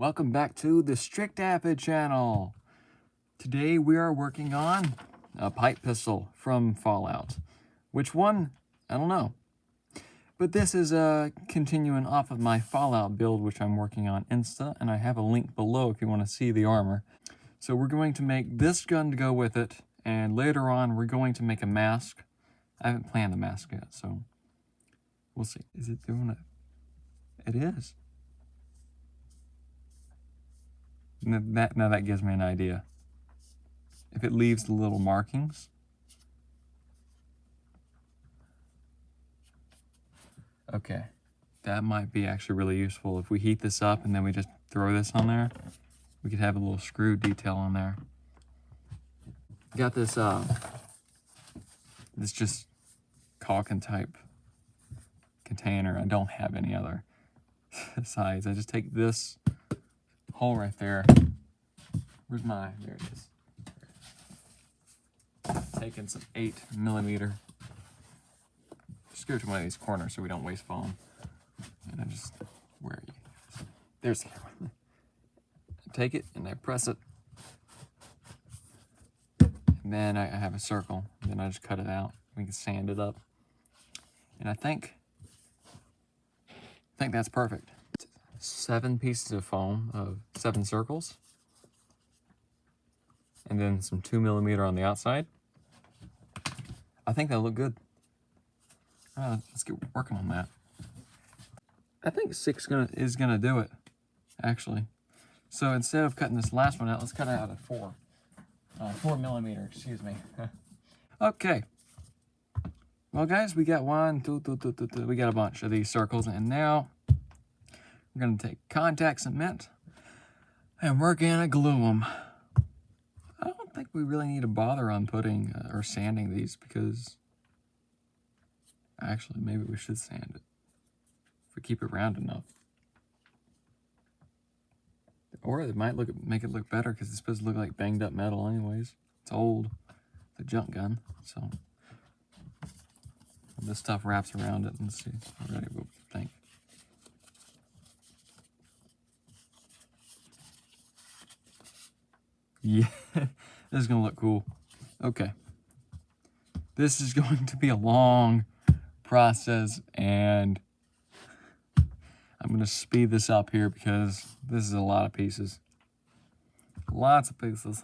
Welcome back to the Strict Apid channel. Today we are working on a pipe pistol from Fallout. Which one? I don't know. But this is continuing off of my Fallout build, which I'm working on Insta, and I have a link below if you want to see the armor. So we're going to make this gun to go with it, and later on we're going to make a mask. I haven't planned the mask yet, so we'll see. Is it doing it? It is. Now that gives me an idea. If it leaves the little markings. Okay, that might be actually really useful. If we heat this up and then we just throw this on there, we could have a little screw detail on there. Got this, this just caulking type container. I don't have any other size. I just take this hole right there. Where's my, there it is. Taking some 8mm. Just go to one of these corners so we don't waste foam. And I just, where are you? There's the camera. I take it and I press it. And then I have a circle. And then I just cut it out. We can sand it up. And I think that's perfect. 7 pieces of foam of 7 circles. And then some 2mm on the outside. I think that'll look good. Let's get working on that. I think 6 is gonna do it, actually. So instead of cutting this last one out, let's cut it out at 4. 4mm, excuse me. Okay. Well, guys, we got 1, 2, 2, 2, 2, 2. We got a bunch of these circles, and now we're gonna take contact cement and we're gonna glue them. I don't think we really need to bother on putting or sanding these because actually maybe we should sand it if we keep it round enough. Or it might make it look better because it's supposed to look like banged up metal anyways. It's old. It's a junk gun, so this stuff wraps around it and see already what we think. Yeah, this is gonna look cool. Okay. This is going to be a long process, and I'm gonna speed this up here because this is a lot of pieces. Lots of pieces.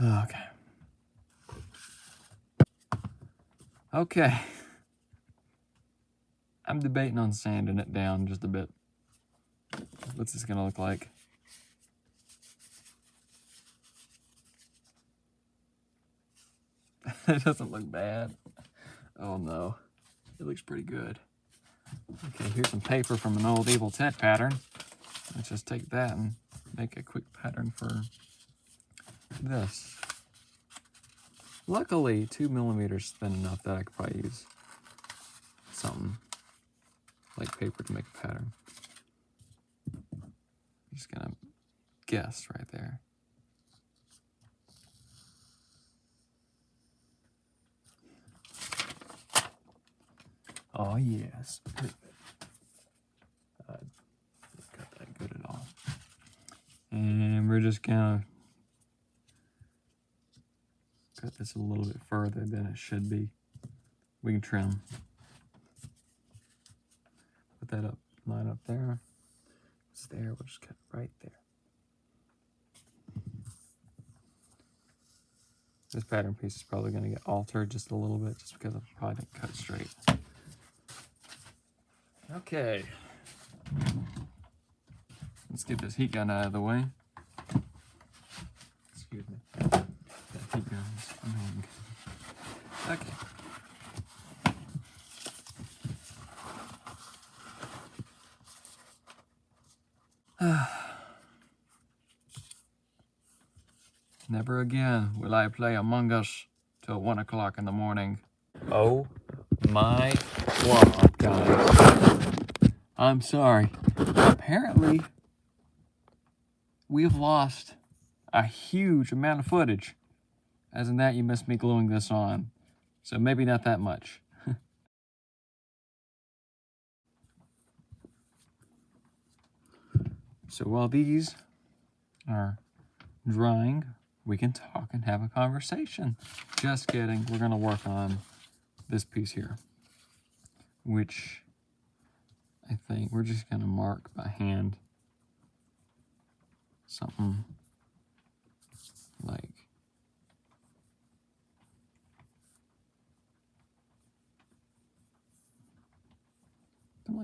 Okay. Okay. I'm debating on sanding it down just a bit. What's this gonna look like? It doesn't look bad. Oh no, it looks pretty good. Okay, here's some paper from an old Evil Ted pattern. Let's just take that and make a quick pattern for this. Luckily, 2mm is thin enough that I could probably use something like paper to make a pattern. I'm just gonna guess right there. Oh yes, perfect. Got that good at all. And we're just gonna cut this a little bit further than it should be. We can trim. Put that up, line up there. It's there, we'll just cut it right there. This pattern piece is probably gonna get altered just a little bit just because I probably didn't cut straight. Okay, let's get this heat gun out of the way. Excuse me. That heat gun is annoying. Okay. Never again will I play Among Us till 1 o'clock in the morning. Oh my God, guys. I'm sorry. Apparently, we've lost a huge amount of footage. As in that, you missed me gluing this on. So maybe not that much. So while these are drying, we can talk and have a conversation. Just kidding. We're going to work on this piece here, which I think we're just going to mark by hand something like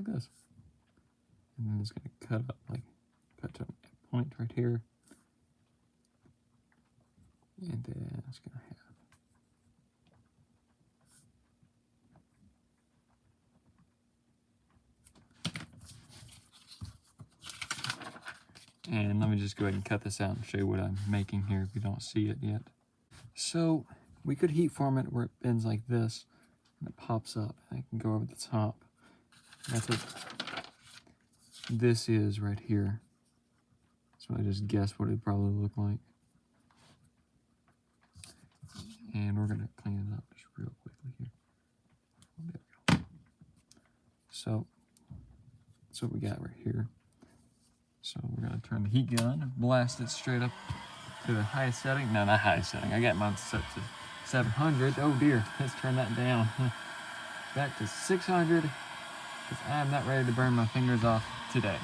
this. And then it's going to cut up, like cut to a point right here. And then it's going to have. And let me just go ahead and cut this out and show you what I'm making here if you don't see it yet. So we could heat form it where it bends like this and it pops up. I can go over the top. That's what this is right here. So I just guessed what it'd probably look like. And we're gonna clean it up just real quickly here. There we go. So that's what we got right here. So we're gonna turn the heat gun and blast it straight up to the highest setting. No, not highest setting. I got mine set to 700. Oh dear, let's turn that down. Back to 600, because I'm not ready to burn my fingers off today.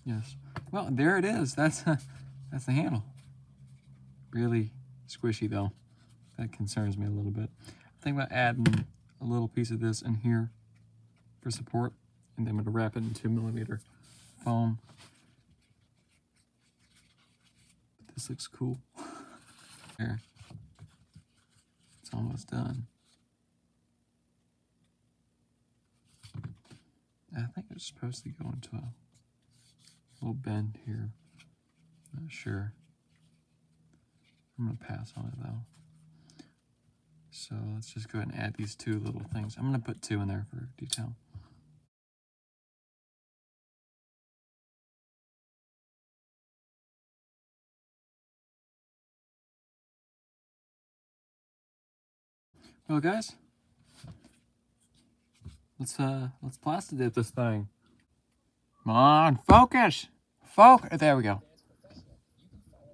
Yes. Well, there it is. That's the handle. Really squishy though. That concerns me a little bit. I think about adding a little piece of this in here for support, and then I'm going to wrap it in 2mm foam. This looks cool. There. It's almost done. I think it's supposed to go into a little bend here. Not sure. I'm going to pass on it though. So let's just go ahead and add these two little things. I'm going to put two in there for detail. Well, guys, let's plastic dip this thing. Come on, focus! Focus! There we go.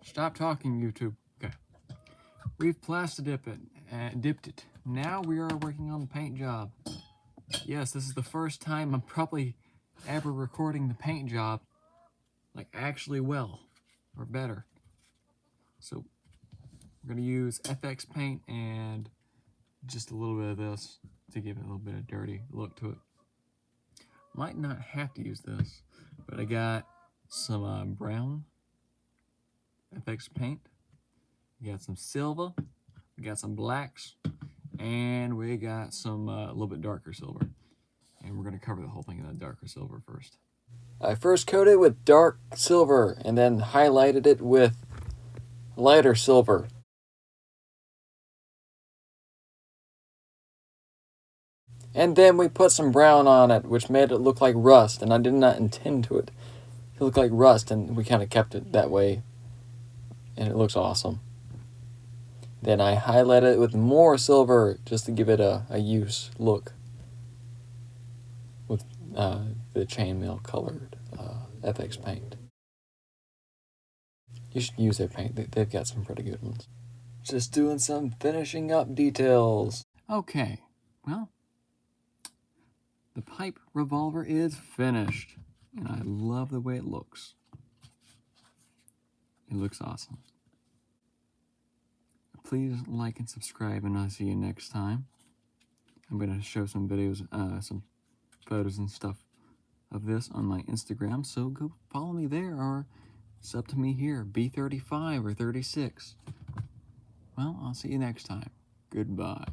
Stop talking, YouTube. Okay. We've plastic dipped it. Now we are working on the paint job. Yes, this is the first time I'm probably ever recording the paint job, like actually well, or better. So we're gonna use FX paint and just a little bit of this to give it a little bit of dirty look to it. Might not have to use this, but I got some brown FX paint. We got some silver, we got some blacks, and we got some a little bit darker silver. And we're gonna cover the whole thing in that darker silver first. I first coated it with dark silver and then highlighted it with lighter silver. And then we put some brown on it, which made it look like rust, and I did not intend to it to look like rust, and we kind of kept it that way, and it looks awesome. Then I highlighted it with more silver just to give it a use look with the chainmail colored FX paint. You should use their paint. They've got some pretty good ones. Just doing some finishing up details. Okay, well, the pipe revolver is finished, and I love the way it looks. It looks awesome. Please like and subscribe, and I'll see you next time. I'm going to show some videos, some photos and stuff of this on my Instagram, so go follow me there, or it's up to me here, B35 or 36. Well, I'll see you next time. Goodbye.